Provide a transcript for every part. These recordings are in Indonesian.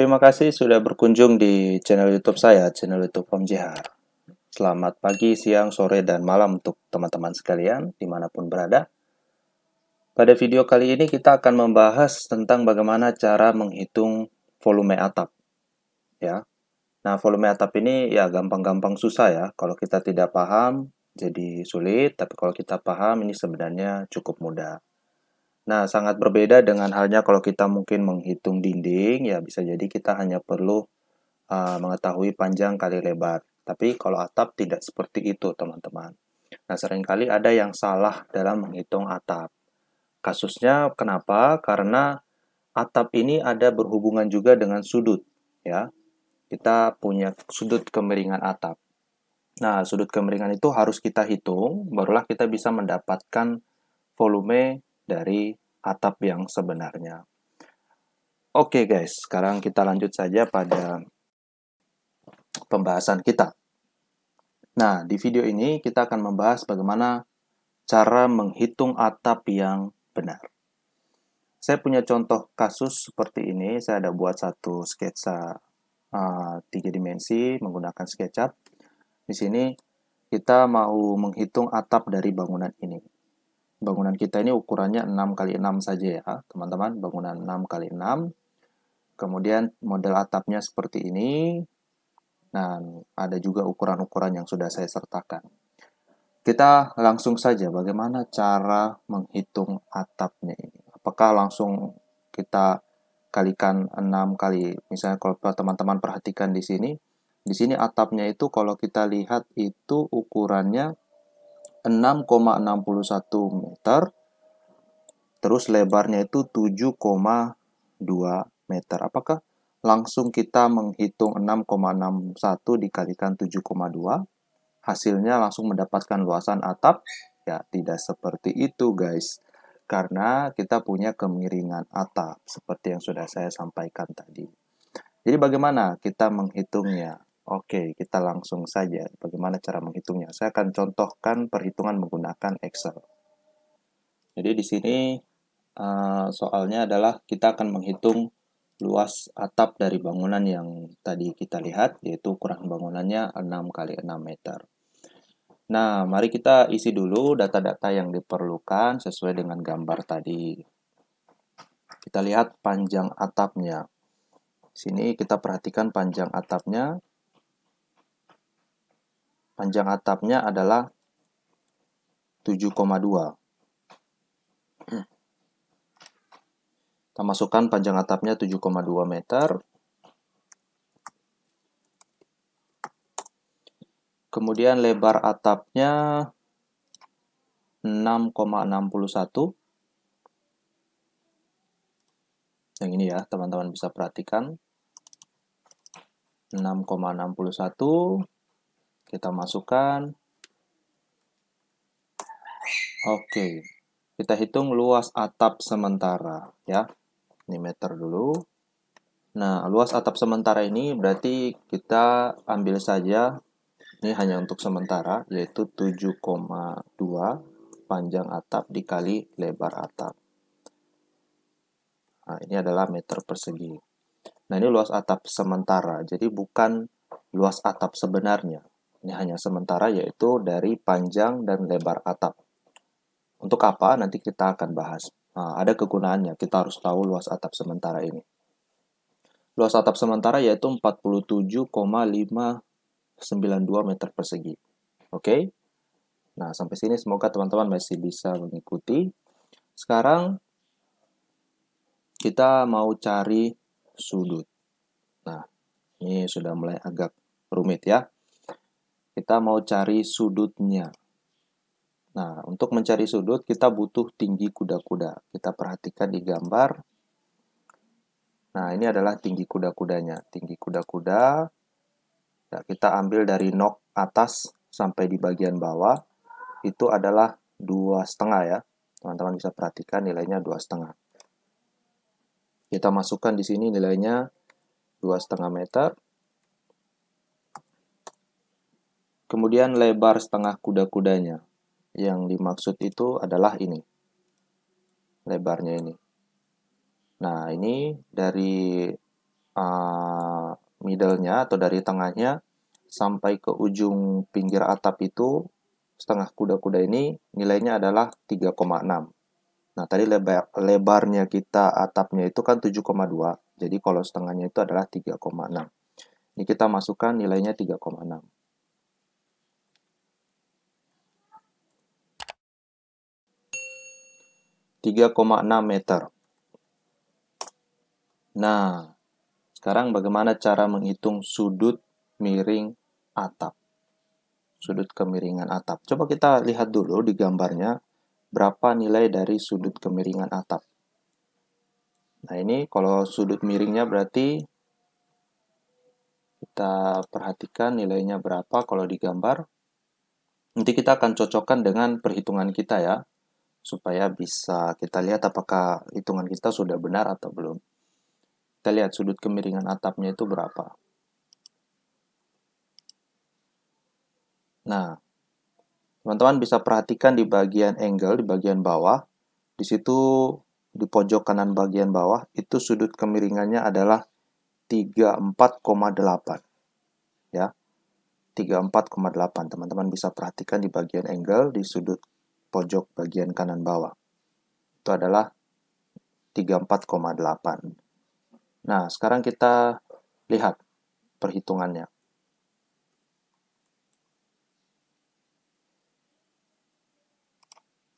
terima kasih sudah berkunjung di channel YouTube saya, channel YouTube Om Jihar. Selamat pagi, siang, sore, dan malam untuk teman-teman sekalian, dimanapun berada. Pada video kali ini kita akan membahas tentang bagaimana cara menghitung volume atap. Ya, nah volume atap ini ya gampang-gampang susah ya. Kalau kita tidak paham, jadi sulit. Tapi kalau kita paham, ini sebenarnya cukup mudah. Nah, sangat berbeda dengan halnya kalau kita mungkin menghitung dinding, ya bisa jadi kita hanya perlu mengetahui panjang kali lebar. Tapi kalau atap tidak seperti itu, teman-teman. Nah, seringkali ada yang salah dalam menghitung atap. Kasusnya kenapa? Karena atap ini ada berhubungan juga dengan sudut, ya. Kita punya sudut kemiringan atap. Nah, sudut kemiringan itu harus kita hitung, barulah kita bisa mendapatkan volume dari atap yang sebenarnya. Oke guys, sekarang kita lanjut saja pada pembahasan kita. Nah, di video ini kita akan membahas bagaimana cara menghitung atap yang benar. Saya punya contoh kasus seperti ini. Saya ada buat satu sketsa 3 dimensi menggunakan SketchUp. Di sini kita mau menghitung atap dari bangunan ini. Bangunan kita ini ukurannya 6x6 saja ya, teman-teman. Bangunan 6x6. Kemudian model atapnya seperti ini. Dan ada juga ukuran-ukuran yang sudah saya sertakan. Kita langsung saja bagaimana cara menghitung atapnya ini. Apakah langsung kita kalikan 6 kali, misalnya kalau teman-teman perhatikan di sini atapnya itu kalau kita lihat itu ukurannya 6,61 meter, terus lebarnya itu 7,2 meter. Apakah langsung kita menghitung 6,61 dikalikan 7,2? Hasilnya langsung mendapatkan luasan atap? Ya, tidak seperti itu guys. Karena kita punya kemiringan atap, seperti yang sudah saya sampaikan tadi. Jadi bagaimana kita menghitungnya? Oke, kita langsung saja. Bagaimana cara menghitungnya? Saya akan contohkan perhitungan menggunakan Excel. Jadi di sini soalnya adalah kita akan menghitung luas atap dari bangunan yang tadi kita lihat, yaitu ukuran bangunannya 6x6 meter. Nah, mari kita isi dulu data-data yang diperlukan sesuai dengan gambar tadi. Kita lihat panjang atapnya. Sini kita perhatikan panjang atapnya. Panjang atapnya adalah 7,2. Kita masukkan panjang atapnya 7,2 meter. Kemudian lebar atapnya 6,61. Yang ini ya, teman-teman bisa perhatikan. 6,61. Kita masukkan. Oke. Kita hitung luas atap sementara ya. Ini meter dulu. Nah, luas atap sementara ini berarti kita ambil saja, ini hanya untuk sementara, yaitu 7,2 panjang atap dikali lebar atap. Nah, ini adalah meter persegi. Nah, ini luas atap sementara, jadi bukan luas atap sebenarnya. Ini hanya sementara, yaitu dari panjang dan lebar atap. Untuk apa? Nanti kita akan bahas. Nah, ada kegunaannya, kita harus tahu luas atap sementara ini. Luas atap sementara yaitu 47,592 meter persegi. Oke? Nah, sampai sini semoga teman-teman masih bisa mengikuti. Sekarang kita mau cari sudut. Nah, ini sudah mulai agak rumit ya. Kita mau cari sudutnya. Nah, untuk mencari sudut kita butuh tinggi kuda-kuda. Kita perhatikan di gambar. Nah, ini adalah tinggi kuda-kudanya. Tinggi kuda-kuda, ya, kita ambil dari nok atas sampai di bagian bawah. Itu adalah 2,5 ya. Teman-teman bisa perhatikan nilainya 2,5. Kita masukkan di sini nilainya 2,5 meter. Kemudian lebar setengah kuda-kudanya. Yang dimaksud itu adalah ini. Lebarnya ini. Nah, ini dari middle-nya atau dari tengahnya sampai ke ujung pinggir atap itu, setengah kuda-kuda ini nilainya adalah 3,6. Nah, tadi lebarnya kita atapnya itu kan 7,2. Jadi kalau setengahnya itu adalah 3,6. Ini kita masukkan nilainya 3,6. 3,6 meter. Nah, sekarang bagaimana cara menghitung sudut miring atap? Sudut kemiringan atap. Coba kita lihat dulu di gambarnya berapa nilai dari sudut kemiringan atap. Nah, ini kalau sudut miringnya berarti kita perhatikan nilainya berapa kalau di gambar. Nanti kita akan cocokkan dengan perhitungan kita ya, supaya bisa kita lihat apakah hitungan kita sudah benar atau belum. Kita lihat sudut kemiringan atapnya itu berapa. Nah, teman-teman bisa perhatikan di bagian angle, di bagian bawah. Di situ, di pojok kanan bagian bawah, itu sudut kemiringannya adalah 34,8. Ya, 34,8. Teman-teman bisa perhatikan di bagian angle, di sudut pojok bagian kanan bawah. Itu adalah 34,8. Nah, sekarang kita lihat perhitungannya.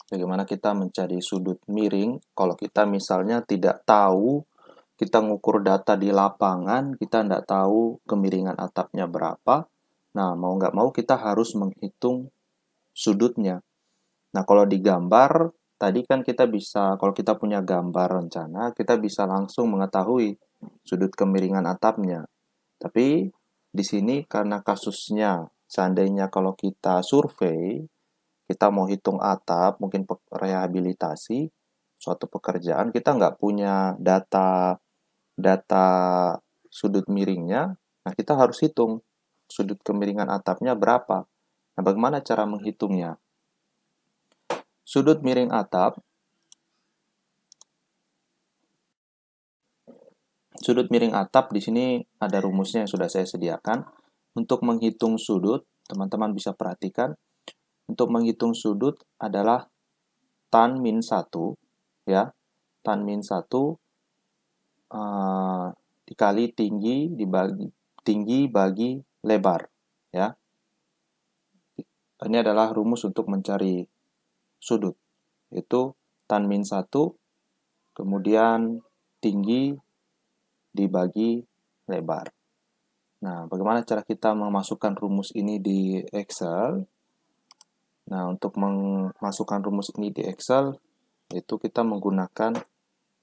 Bagaimana kita mencari sudut miring kalau kita misalnya tidak tahu, kita ngukur data di lapangan, kita tidak tahu kemiringan atapnya berapa. Nah, mau nggak mau kita harus menghitung sudutnya. Nah, kalau di gambar, tadi kan kita bisa, kalau kita punya gambar rencana, kita bisa langsung mengetahui sudut kemiringan atapnya. Tapi di sini karena kasusnya, seandainya kalau kita survei, kita mau hitung atap, mungkin rehabilitasi, suatu pekerjaan, kita nggak punya data sudut miringnya, nah kita harus hitung sudut kemiringan atapnya berapa. Nah, bagaimana cara menghitungnya? Sudut miring atap, di sini ada rumusnya yang sudah saya sediakan. Untuk menghitung sudut, teman-teman bisa perhatikan, untuk menghitung sudut adalah tan min 1, ya. Tan min 1 dikali tinggi bagi lebar, ya. Ini adalah rumus untuk mencari sudut. Itu tan min 1 kemudian tinggi dibagi lebar. Nah, bagaimana cara kita memasukkan rumus ini di Excel? Nah, untuk memasukkan rumus ini di Excel, itu kita menggunakan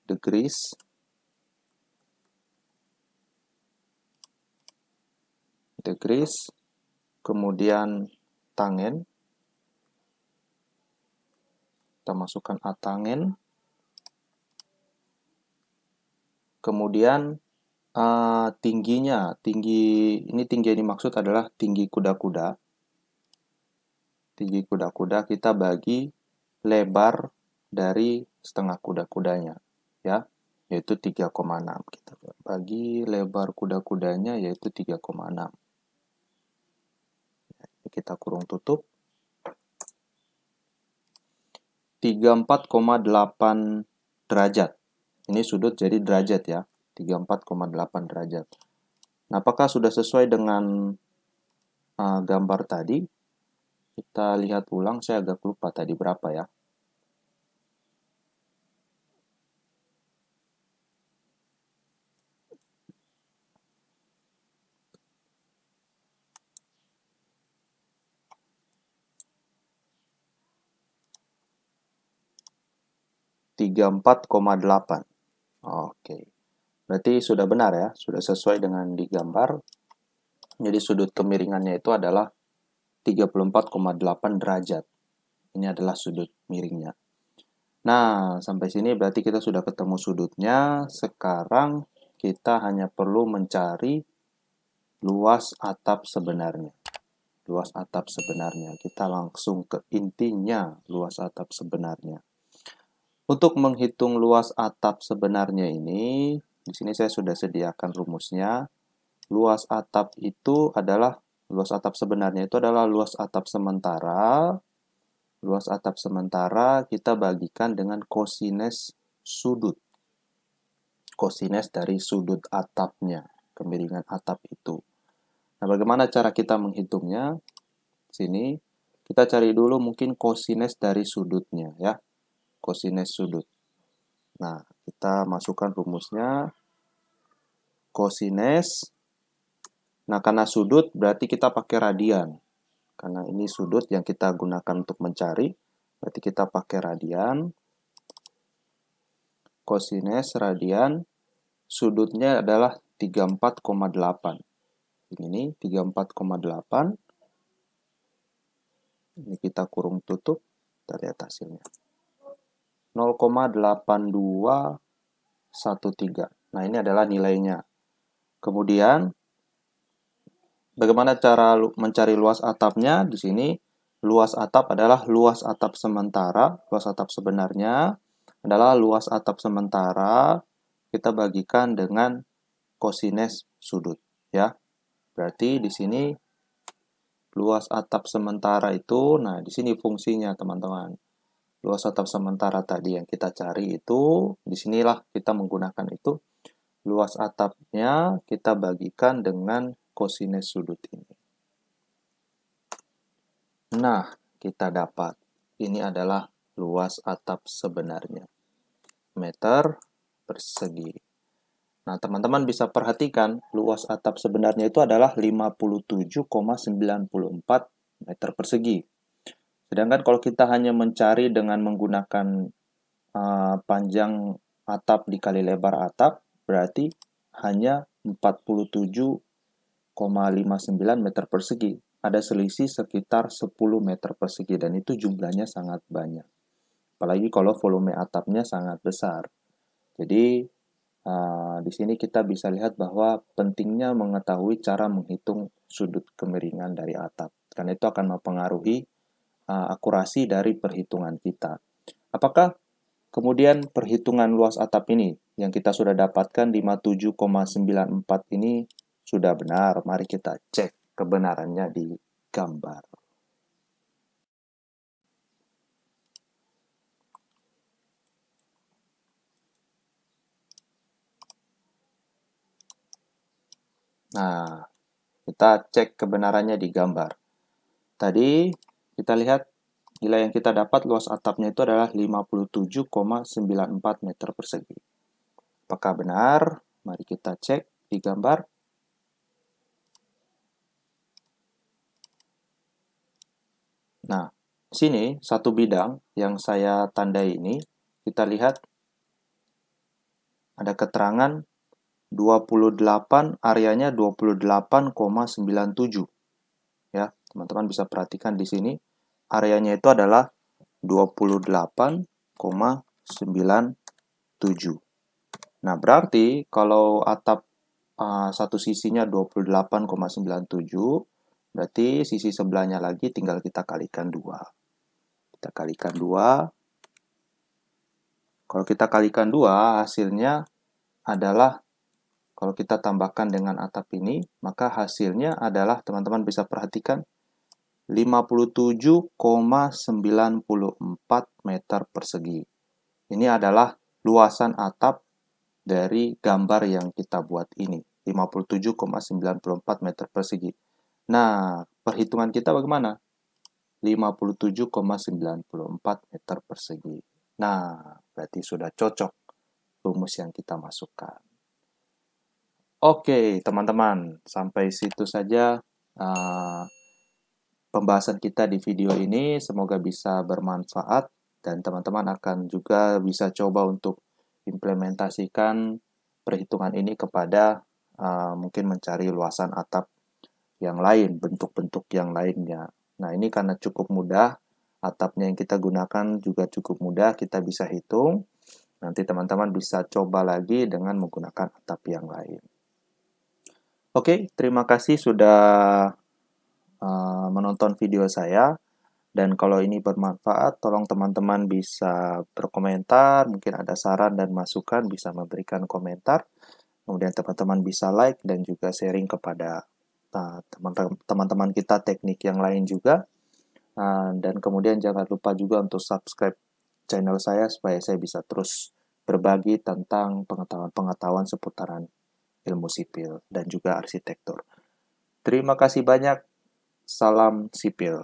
degrees, kemudian tangen, kita masukkan atangen, kemudian tingginya, ini tinggi yang dimaksud adalah tinggi kuda-kuda. Tinggi kuda-kuda kita bagi lebar dari setengah kuda-kudanya, ya, yaitu 3,6. Kita bagi lebar kuda-kudanya yaitu 3,6. Kita kurung tutup. 34,8 derajat. Ini sudut jadi derajat ya. 34,8 derajat. Nah, apakah sudah sesuai dengan gambar tadi? Kita lihat ulang, saya agak lupa tadi berapa ya. Empat koma 8. Oke. Berarti sudah benar ya, sudah sesuai dengan di gambar. Jadi sudut kemiringannya itu adalah 34,8 derajat. Ini adalah sudut miringnya. Nah, sampai sini berarti kita sudah ketemu sudutnya. Sekarang kita hanya perlu mencari luas atap sebenarnya. Luas atap sebenarnya. Kita langsung ke intinya luas atap sebenarnya. Untuk menghitung luas atap sebenarnya ini, Di sini saya sudah sediakan rumusnya. Luas atap itu adalah, luas atap sebenarnya itu adalah luas atap sementara. Luas atap sementara kita bagikan dengan kosinus sudut. Kosinus dari sudut atapnya, kemiringan atap itu. Nah, bagaimana cara kita menghitungnya? Sini, kita cari dulu mungkin kosinus dari sudutnya ya. Kosinus sudut. Nah, kita masukkan rumusnya. Kosinus. Nah, karena sudut berarti kita pakai radian. Karena ini sudut yang kita gunakan untuk mencari, berarti kita pakai radian. Kosinus radian, sudutnya adalah 34,8. Ini 34,8. Ini kita kurung tutup, kita lihat hasilnya. 0,8213. Nah, ini adalah nilainya. Kemudian, bagaimana cara mencari luas atapnya? Di sini, luas atap adalah luas atap sementara. Luas atap sebenarnya adalah luas atap sementara kita bagikan dengan kosinus sudut. Ya, berarti di sini luas atap sementara itu, nah di sini fungsinya teman-teman. Luas atap sementara tadi yang kita cari itu, disinilah kita menggunakan itu. Luas atapnya kita bagikan dengan kosinus sudut ini. Nah, kita dapat. Ini adalah luas atap sebenarnya. Meter persegi. Nah, teman-teman bisa perhatikan luas atap sebenarnya itu adalah 57,94 meter persegi. Sedangkan kalau kita hanya mencari dengan menggunakan panjang atap dikali lebar atap, berarti hanya 47,59 meter persegi. Ada selisih sekitar 10 meter persegi dan itu jumlahnya sangat banyak. Apalagi kalau volume atapnya sangat besar. Jadi di sini kita bisa lihat bahwa pentingnya mengetahui cara menghitung sudut kemiringan dari atap. Karena itu akan mempengaruhi akurasi dari perhitungan kita. Apakah kemudian perhitungan luas atap ini yang kita sudah dapatkan 57,94 ini sudah benar? Mari kita cek kebenarannya di gambar. Nah, kita cek kebenarannya di gambar. Tadi kita lihat nilai yang kita dapat luas atapnya itu adalah 57,94 meter persegi. Apakah benar? Mari kita cek di gambar. Nah, sini satu bidang yang saya tandai ini, kita lihat ada keterangan 28, areanya 28,97. Ya, teman-teman bisa perhatikan di sini areanya itu adalah 28,97. Nah, berarti kalau atap satu sisinya 28,97, berarti sisi sebelahnya lagi tinggal kita kalikan 2. Kita kalikan 2. Kalau kita kalikan 2, hasilnya adalah, kalau kita tambahkan dengan atap ini, maka hasilnya adalah, teman-teman bisa perhatikan, 57,94 meter persegi. Ini adalah luasan atap dari gambar yang kita buat ini, 57,94 meter persegi. Nah, perhitungan kita bagaimana? 57,94 meter persegi. Nah, berarti sudah cocok rumus yang kita masukkan. Oke, teman-teman, sampai situ saja pembahasan kita di video ini. Semoga bisa bermanfaat dan teman-teman akan juga bisa coba untuk implementasikan perhitungan ini kepada mungkin mencari luasan atap yang lain, bentuk-bentuk yang lainnya. Nah, ini karena cukup mudah, atapnya yang kita gunakan juga cukup mudah, kita bisa hitung. Nanti teman-teman bisa coba lagi dengan menggunakan atap yang lain. Oke, terima kasih sudah menonton video saya. Dan kalau ini bermanfaat, tolong teman-teman bisa berkomentar, mungkin ada saran dan masukan, bisa memberikan komentar. Kemudian teman-teman bisa like dan juga sharing kepada teman-teman kita teknik yang lain juga. Dan kemudian jangan lupa juga untuk subscribe channel saya supaya saya bisa terus berbagi tentang pengetahuan-pengetahuan seputaran ilmu sipil dan juga arsitektur. Terima kasih banyak. Salam sipil.